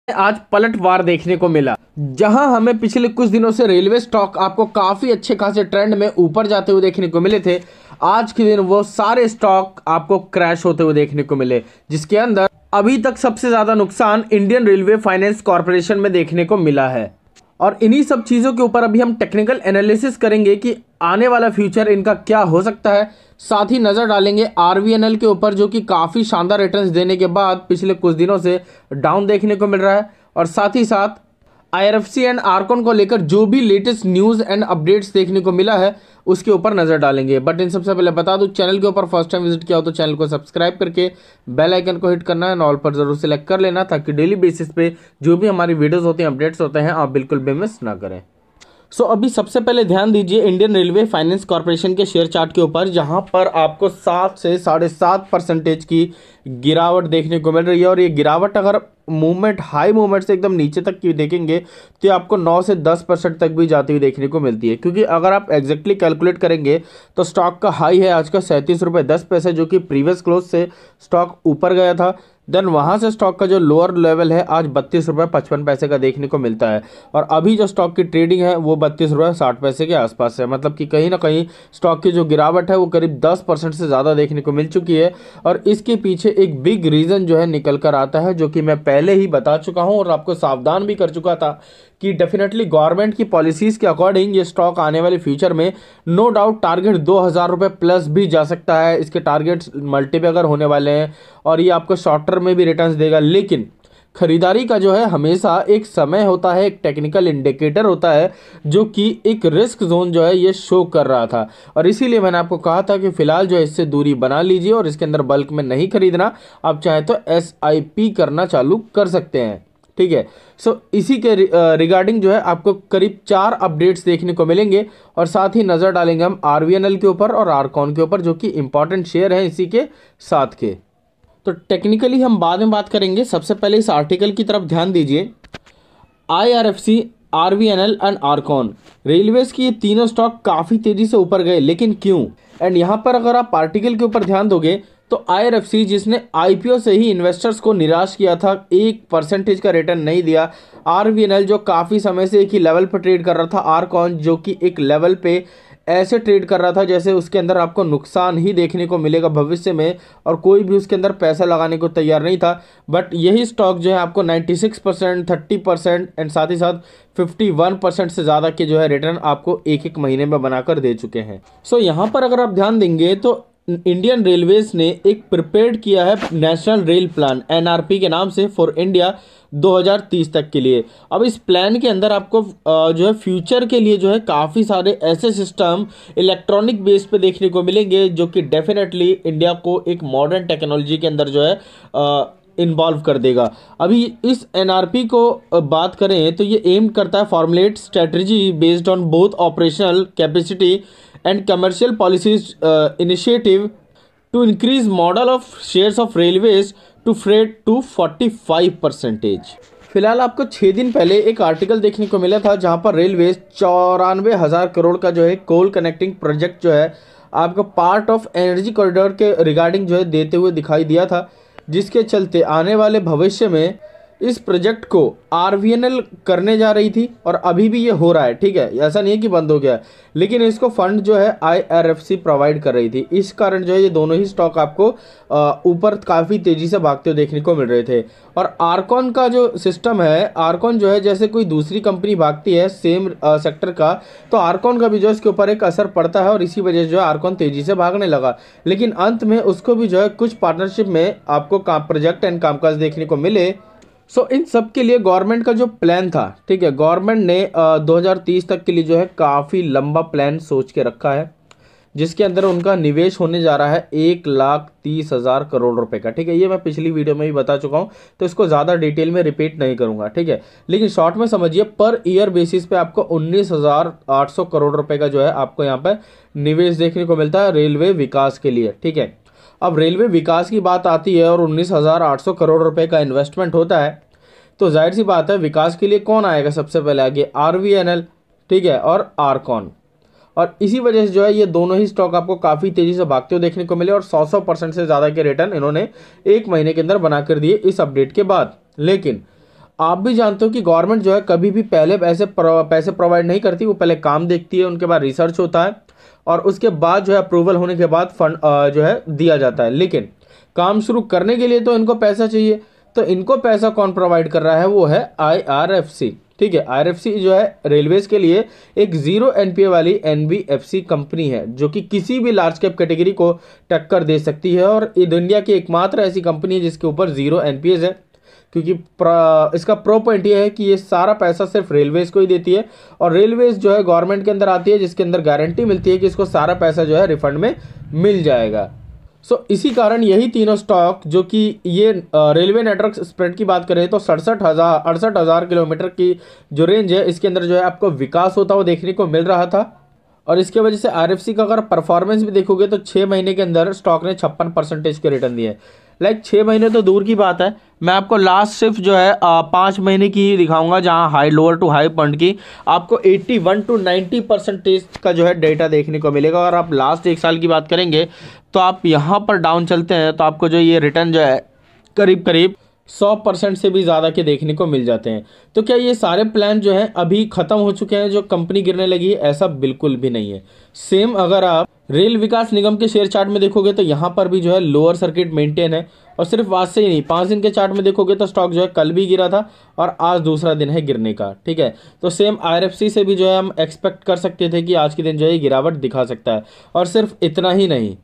आज पलटवार देखने को मिला, जहां हमें पिछले कुछ दिनों से रेलवे स्टॉक आपको काफी अच्छे खासे ट्रेंड में ऊपर जाते हुए देखने को मिले थे। आज के दिन वो सारे स्टॉक आपको क्रैश होते हुए देखने को मिले, जिसके अंदर अभी तक सबसे ज्यादा नुकसान इंडियन रेलवे फाइनेंस कॉर्पोरेशन में देखने को मिला है। और इन्हीं सब चीज़ों के ऊपर अभी हम टेक्निकल एनालिसिस करेंगे कि आने वाला फ्यूचर इनका क्या हो सकता है। साथ ही नज़र डालेंगे आरवीएनएल के ऊपर, जो कि काफ़ी शानदार रिटर्न्स देने के बाद पिछले कुछ दिनों से डाउन देखने को मिल रहा है। और साथ ही साथ आईआरएफसी एंड आरकॉन को लेकर जो भी लेटेस्ट न्यूज़ एंड अपडेट्स देखने को मिला है उसके ऊपर नज़र डालेंगे। बट इन सबसे पहले बता दूं, चैनल के ऊपर फर्स्ट टाइम विजिट किया हो तो चैनल को सब्सक्राइब करके बेल आइकन को हिट करना है, ऑल पर जरूर सेलेक्ट कर लेना, ताकि डेली बेसिस पे जो भी हमारी वीडियोस होती हैं, अपडेट्स होते हैं, आप बिल्कुल भी मिस ना करें। सो अभी सबसे पहले ध्यान दीजिए इंडियन रेलवे फाइनेंस कॉर्पोरेशन के शेयर चार्ट के ऊपर, जहां पर आपको 7 से 7.5% की गिरावट देखने को मिल रही है। और ये गिरावट अगर मूवमेंट हाई मूवमेंट से एकदम नीचे तक की देखेंगे तो आपको 9 से 10% तक भी जाती हुई देखने को मिलती है। क्योंकि अगर आप एग्जैक्टली कैलकुलेट करेंगे तो स्टॉक का हाई है आज का 37 रुपये 10 पैसे, जो कि प्रीवियस क्लोज से स्टॉक ऊपर गया था। देन वहाँ से स्टॉक का जो लोअर लेवल है आज 32 रुपये 55 पैसे का देखने को मिलता है। और अभी जो स्टॉक की ट्रेडिंग है वो 32 रुपये 60 पैसे के आसपास है। मतलब कि कहीं ना कहीं स्टॉक की जो गिरावट है वो करीब 10% से ज़्यादा देखने को मिल चुकी है। और इसके पीछे एक बिग रीज़न जो है निकल कर आता है, जो कि मैं पहले ही बता चुका हूँ और आपको सावधान भी कर चुका था कि डेफिनेटली गवर्नमेंट की पॉलिसीज़ के अकॉर्डिंग ये स्टॉक आने वाले फ्यूचर में नो डाउट टारगेट 2000 रुपये प्लस भी जा सकता है। इसके टारगेट्स मल्टीबैगर होने वाले हैं और ये आपको शॉर्ट टर्म में भी रिटर्न्स देगा। लेकिन खरीदारी का जो है हमेशा एक समय होता है, एक टेक्निकल इंडिकेटर होता है, जो कि एक रिस्क जोन जो है ये शो कर रहा था। और इसीलिए मैंने आपको कहा था कि फिलहाल जो है इससे दूरी बना लीजिए और इसके अंदर बल्क में नहीं खरीदना। आप चाहे तो एसआईपी करना चालू कर सकते हैं, ठीक है। सो इसी के रिगार्डिंग जो है आपको करीब 4 अपडेट्स देखने को मिलेंगे। और साथ ही नज़र डालेंगे हम आरवीएनएल के ऊपर और आरकॉन के ऊपर, जो कि इंपॉर्टेंट शेयर हैं इसी के साथ के। तो टेक्निकली हम बाद में बात करेंगे। सबसे पहले इस आर्टिकल की तरफ ध्यान दीजिए। आईआरएफसी, आरवीएनएल एंड आरकॉन, रेलवेज की ये तीनों स्टॉक काफ़ी तेज़ी से ऊपर गए, लेकिन क्यों? एंड यहाँ पर अगर आप आर्टिकल के ऊपर ध्यान दोगे तो आईआरएफसी, जिसने आईपीओ से ही इन्वेस्टर्स को निराश किया था, 1% का रिटर्न नहीं दिया। आरवीएनएल जो काफ़ी समय से एक ही लेवल पर ट्रेड कर रहा था, आरकॉन जो कि एक लेवल पे ऐसे ट्रेड कर रहा था जैसे उसके अंदर आपको नुकसान ही देखने को मिलेगा भविष्य में, और कोई भी उसके अंदर पैसा लगाने को तैयार नहीं था। बट यही स्टॉक जो है आपको 96%, 30% एंड साथ ही साथ 51% से ज़्यादा के जो है रिटर्न आपको एक एक महीने में बनाकर दे चुके हैं। सो यहाँ पर अगर आप ध्यान देंगे तो इंडियन रेलवेज ने एक प्रिपेयर्ड किया है नेशनल रेल प्लान, एनआरपी के नाम से, फॉर इंडिया 2030 तक के लिए। अब इस प्लान के अंदर आपको जो है फ्यूचर के लिए जो है काफ़ी सारे ऐसे सिस्टम इलेक्ट्रॉनिक बेस पे देखने को मिलेंगे, जो कि डेफिनेटली इंडिया को एक मॉडर्न टेक्नोलॉजी के अंदर जो है इन्वॉल्व कर देगा। अभी इस एनआरपी को बात करें तो ये एम करता है formulate strategy based on both operational capacity and commercial policies initiative to increase modal of shares of railways to freight to 45%। फिलहाल आपको 6 दिन पहले एक आर्टिकल देखने को मिला था, जहां पर रेलवेज 94,000 करोड़ का जो है कोल कनेक्टिंग प्रोजेक्ट जो है आपको पार्ट ऑफ एनर्जी कॉरिडोर के रिगार्डिंग जो है देते हुए दिखाई दिया था, जिसके चलते आने वाले भविष्य में इस प्रोजेक्ट को आरवीएनएल करने जा रही थी। और अभी भी ये हो रहा है, ठीक है, ऐसा नहीं है कि बंद हो गया, लेकिन इसको फंड जो है आईआरएफसी प्रोवाइड कर रही थी। इस कारण जो है ये दोनों ही स्टॉक आपको ऊपर काफ़ी तेज़ी से भागते हुए देखने को मिल रहे थे। और आरकॉन का जो सिस्टम है, आरकॉन जो है जैसे कोई दूसरी कंपनी भागती है सेम सेक्टर का, तो आरकॉन का भी जो है इसके ऊपर एक असर पड़ता है और इसी वजह से जो है आरकॉन तेज़ी से भागने लगा। लेकिन अंत में उसको भी जो है कुछ पार्टनरशिप में आपको प्रोजेक्ट एंड कामकाज देखने को मिले। सो इन सब के लिए गवर्नमेंट का जो प्लान था, ठीक है, गवर्नमेंट ने 2030 तक के लिए जो है काफ़ी लंबा प्लान सोच के रखा है, जिसके अंदर उनका निवेश होने जा रहा है 1,30,000 करोड़ रुपए का, ठीक है। ये मैं पिछली वीडियो में भी बता चुका हूँ, तो इसको ज़्यादा डिटेल में रिपीट नहीं करूँगा, ठीक है। लेकिन शॉर्ट में समझिए, पर ईयर बेसिस पे आपको 19,800 करोड़ रुपए का जो है आपको यहाँ पर निवेश देखने को मिलता है रेलवे विकास के लिए, ठीक है। अब रेलवे विकास की बात आती है और 19,800 करोड़ रुपए का इन्वेस्टमेंट होता है, तो जाहिर सी बात है विकास के लिए कौन आएगा सबसे पहले आगे? आरवीएनएल, ठीक है, और आरकॉन। और इसी वजह से जो है ये दोनों ही स्टॉक आपको काफ़ी तेज़ी से भागते हुए देखने को मिले और 100% से ज़्यादा के रिटर्न इन्होंने एक महीने के अंदर बनाकर दिए इस अपडेट के बाद। लेकिन आप भी जानते हो कि गवर्नमेंट जो है कभी भी पहले पैसे प्रोवाइड नहीं करती, वो पहले काम देखती है, उनके बाद रिसर्च होता है और उसके बाद जो है अप्रूवल होने के बाद फंड जो है दिया जाता है। लेकिन काम शुरू करने के लिए तो इनको पैसा चाहिए, तो इनको पैसा कौन प्रोवाइड कर रहा है, वो है IRFC। ठीक है, IRFC जो है रेलवेज के लिए एक 0 NPA वाली NBFC कंपनी है जो कि किसी भी लार्ज कैप कैटेगरी को टक्कर दे सकती है और इंडिया की एकमात्र ऐसी कंपनी है जिसके ऊपर 0 NPA है। क्योंकि इसका प्रो पॉइंट ये है कि ये सारा पैसा सिर्फ रेलवेज को ही देती है और रेलवेज जो है गवर्नमेंट के अंदर आती है, जिसके अंदर गारंटी मिलती है कि इसको सारा पैसा जो है रिफंड में मिल जाएगा। इसी कारण यही तीनों स्टॉक जो कि ये रेलवे नेटवर्क स्प्रेड की बात करें तो 68,000 किलोमीटर की जो रेंज है, इसके अंदर जो है आपको विकास होता हुआ देखने को मिल रहा था। और इसके वजह से RFC का अगर परफॉर्मेंस भी देखोगे तो 6 महीने के अंदर स्टॉक ने 56% के रिटर्न दिए। 6 महीने तो दूर की बात है, मैं आपको लास्ट सिर्फ जो है 5 महीने की ही दिखाऊंगा, जहां high lower to high point की आपको 81 to 90% का जो है डेटा देखने को मिलेगा। और आप लास्ट 1 साल की बात करेंगे तो आप यहाँ पर डाउन चलते हैं तो आपको जो ये रिटर्न जो है करीब करीब 100% से भी ज़्यादा के देखने को मिल जाते हैं। तो क्या ये सारे प्लान जो हैं अभी ख़त्म हो चुके हैं, जो कंपनी गिरने लगी है? ऐसा बिल्कुल भी नहीं है। सेम अगर आप रेल विकास निगम के शेयर चार्ट में देखोगे तो यहाँ पर भी जो है लोअर सर्किट मेंटेन है। और सिर्फ आज से ही नहीं, 5 दिन के चार्ट में देखोगे तो स्टॉक जो है कल भी गिरा था और आज दूसरा दिन है गिरने का। ठीक है, तो सेम IRFC से भी जो है हम एक्सपेक्ट कर सकते थे कि आज के दिन जो है गिरावट दिखा सकता है। और सिर्फ इतना ही नहीं,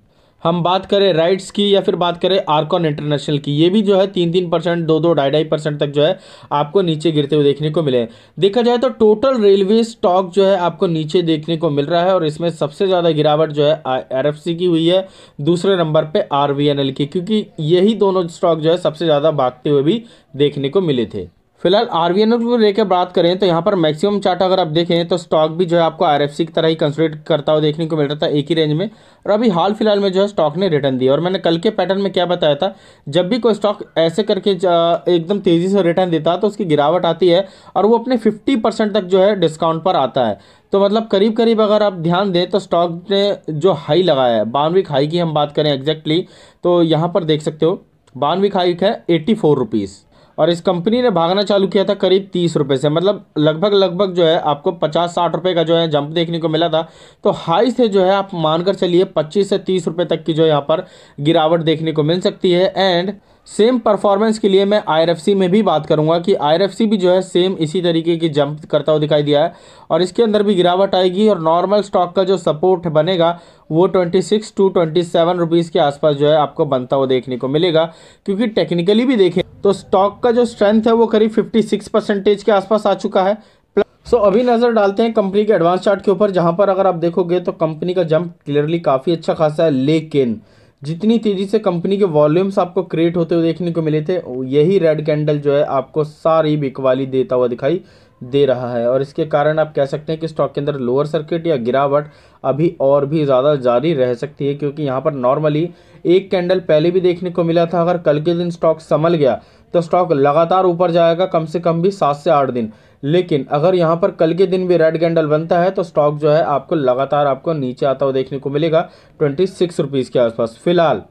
हम बात करें राइट्स की या फिर बात करें आर्कॉन इंटरनेशनल की, ये भी जो है 3-3%, 2-2, 2.5% तक जो है आपको नीचे गिरते हुए देखने को मिले। देखा जाए तो टोटल रेलवे स्टॉक जो है आपको नीचे देखने को मिल रहा है और इसमें सबसे ज़्यादा गिरावट जो है RFC की हुई है, दूसरे नंबर पे RVNL की, क्योंकि यही दोनों स्टॉक जो है सबसे ज़्यादा भागते हुए भी देखने को मिले थे। फिलहाल RVNL को लेकर बात करें तो यहाँ पर मैक्सिमम चार्ट अगर आप देखें तो स्टॉक भी जो है आपको RFC की तरह ही कंसिडर करता हुआ देखने को मिल रहा था एक ही रेंज में। और अभी हाल फिलहाल में जो है स्टॉक ने रिटर्न दिया। और मैंने कल के पैटर्न में क्या बताया था, जब भी कोई स्टॉक ऐसे करके एकदम तेज़ी से रिटर्न देता है तो उसकी गिरावट आती है और वो अपने 50% तक जो है डिस्काउंट पर आता है। तो मतलब करीब करीब अगर आप ध्यान दें तो स्टॉक ने जो हाई लगाया है, 92वीं हाई की हम बात करें एग्जैक्टली, तो यहाँ पर देख सकते हो 92वीं हाई है 84 रुपीज़ और इस कंपनी ने भागना चालू किया था करीब 30 रुपये से, मतलब लगभग जो है आपको 50-60 रुपये का जो है जंप देखने को मिला था। तो हाई से जो है आप मानकर चलिए 25 से 30 रुपये तक की जो है यहाँ पर गिरावट देखने को मिल सकती है। एंड सेम परफॉर्मेंस के लिए मैं IRFC में भी बात करूंगा कि IRFC भी जो है सेम इसी तरीके की जंप करता हुआ दिखाई दिया है और इसके अंदर भी गिरावट आएगी और नॉर्मल स्टॉक का जो सपोर्ट बनेगा वो 26 to 27 रुपीज़ के आसपास जो है आपको बनता हुआ देखने को मिलेगा। क्योंकि टेक्निकली भी देखें तो स्टॉक का जो स्ट्रेंथ है वो करीब 56% के आसपास आ चुका है। अभी नज़र डालते हैं कंपनी के एडवांस चार्ट के ऊपर, जहां पर अगर आप देखोगे तो कंपनी का जंप क्लियरली काफ़ी अच्छा खासा है। लेकिन जितनी तेज़ी से कंपनी के वॉल्यूम्स आपको क्रिएट होते हुए देखने को मिले थे, यही रेड कैंडल जो है आपको सारी बिकवाली देता हुआ दिखाई दे रहा है। और इसके कारण आप कह सकते हैं कि स्टॉक के अंदर लोअर सर्किट या गिरावट अभी और भी ज़्यादा जारी रह सकती है। क्योंकि यहाँ पर नॉर्मली एक कैंडल पहले भी देखने को मिला था, अगर कल के दिन स्टॉक संभल गया तो स्टॉक लगातार ऊपर जाएगा कम से कम भी 7 से 8 दिन। लेकिन अगर यहाँ पर कल के दिन भी रेड कैंडल बनता है तो स्टॉक जो है आपको लगातार आपको नीचे आता हुआ देखने को मिलेगा 26 रुपीज़ के आसपास फिलहाल।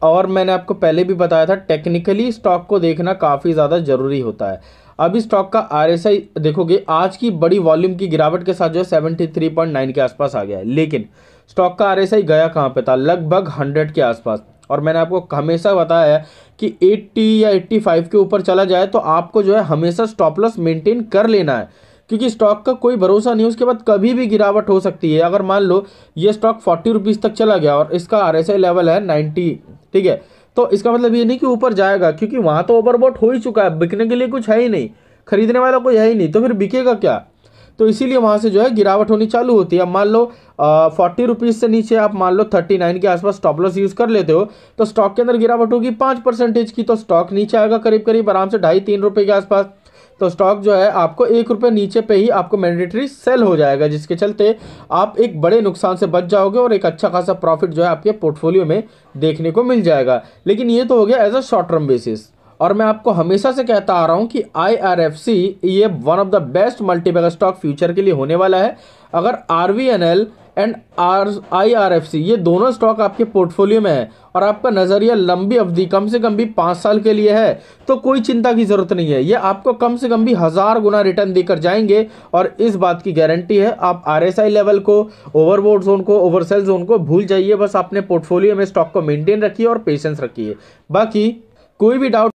और मैंने आपको पहले भी बताया था टेक्निकली स्टॉक को देखना काफ़ी ज़्यादा ज़रूरी होता है। अभी स्टॉक का RSI देखोगे आज की बड़ी वॉल्यूम की गिरावट के साथ जो है 73.9 के आसपास आ गया है। लेकिन स्टॉक का RSI गया कहाँ पे था, लगभग 100 के आसपास। और मैंने आपको हमेशा बताया है कि 80 या 85 के ऊपर चला जाए तो आपको जो है हमेशा स्टॉप लॉस मेंटेन कर लेना है। क्योंकि स्टॉक का कोई भरोसा नहीं, उसके बाद कभी भी गिरावट हो सकती है। अगर मान लो ये स्टॉक 40 रुपीज़ तक चला गया और इसका RSI लेवल है 90, ठीक है, तो इसका मतलब ये नहीं कि ऊपर जाएगा, क्योंकि वहाँ तो ओवरबॉट हो ही चुका है, बिकने के लिए कुछ है ही नहीं, खरीदने वाला कोई है ही नहीं, तो फिर बिकेगा क्या। तो इसीलिए वहाँ से जो है गिरावट होनी चालू होती है। अब मान लो 40 रुपीज़ से नीचे आप मान लो 39 के आसपास स्टॉप लॉस यूज़ कर लेते हो तो स्टॉक के अंदर गिरावट होगी 5% की, तो स्टॉक नीचे आएगा करीब करीब आराम से 2.5-3 रुपये के आसपास। तो स्टॉक जो है आपको 1 रुपये नीचे पे ही आपको मैंडेटरी सेल हो जाएगा, जिसके चलते आप एक बड़े नुकसान से बच जाओगे और एक अच्छा खासा प्रॉफिट जो है आपके पोर्टफोलियो में देखने को मिल जाएगा। लेकिन ये तो हो गया as a short term basis. और मैं आपको हमेशा से कहता आ रहा हूं कि IRFC ये one of the best multibagger stock future के लिए होने वाला है। अगर RVNL एंड IRFC, ये दोनों स्टॉक आपके पोर्टफोलियो में है और आपका नज़रिया लंबी अवधि कम से कम भी 5 साल के लिए है, तो कोई चिंता की ज़रूरत नहीं है। ये आपको कम से कम भी 1000 गुना रिटर्न देकर जाएंगे और इस बात की गारंटी है। आप RSI लेवल को, ओवरबोट जोन को, ओवरसेल जोन को भूल जाइए, बस अपने पोर्टफोलियो में स्टॉक को मेंटेन रखिए और पेशेंस रखिए। बाकी कोई भी डाउट